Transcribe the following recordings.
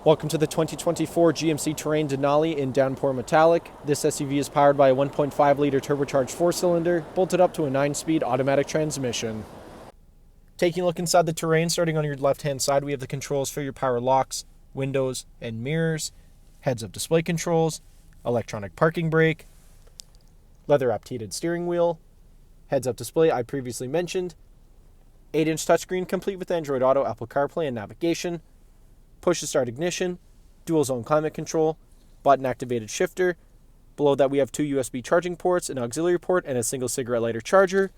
Welcome to the 2024 GMC Terrain Denali in Downpour Metallic. This SUV is powered by a 1.5-liter turbocharged 4-cylinder, bolted up to a 9-speed automatic transmission. Taking a look inside the Terrain, starting on your left-hand side, we have the controls for your power locks, windows, and mirrors, heads-up display controls, electronic parking brake, leather-wrapped heated steering wheel, heads-up display I previously mentioned, 8-inch touchscreen complete with Android Auto, Apple CarPlay, and navigation, push-to-start ignition, dual-zone climate control, button-activated shifter. Below that we have 2 USB charging ports, an auxiliary port, and a single cigarette lighter charger.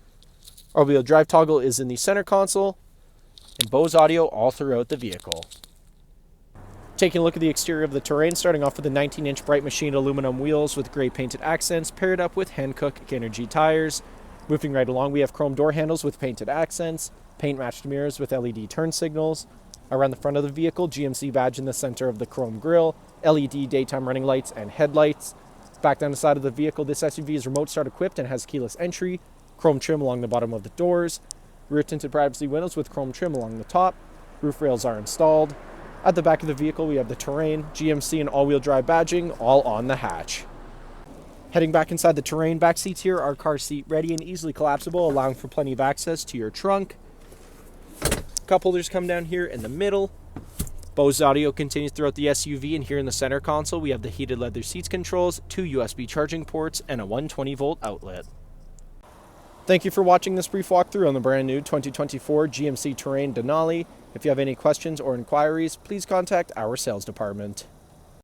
All-wheel drive toggle is in the center console, and Bose audio all throughout the vehicle. Taking a look at the exterior of the Terrain, starting off with the 19-inch bright machined aluminum wheels with gray painted accents, paired up with Hankook Energy tires. Moving right along, we have chrome door handles with painted accents, paint-matched mirrors with LED turn signals. Around the front of the vehicle, GMC badge in the center of the chrome grille, LED daytime running lights and headlights. Back down the side of the vehicle, this SUV is remote start equipped and has keyless entry, chrome trim along the bottom of the doors, rear tinted privacy windows with chrome trim along the top, roof rails are installed. At the back of the vehicle, we have the Terrain, GMC, and all-wheel drive badging, all on the hatch. Heading back inside the Terrain, back seats here are car seat ready and easily collapsible, allowing for plenty of access to your trunk. Cup holders come down here in the middle. Bose audio continues throughout the SUV, and here in the center console we have the heated leather seats controls, 2 USB charging ports, and a 120-volt outlet. Thank you for watching this brief walkthrough on the brand new 2024 GMC Terrain Denali. If you have any questions or inquiries, please contact our sales department.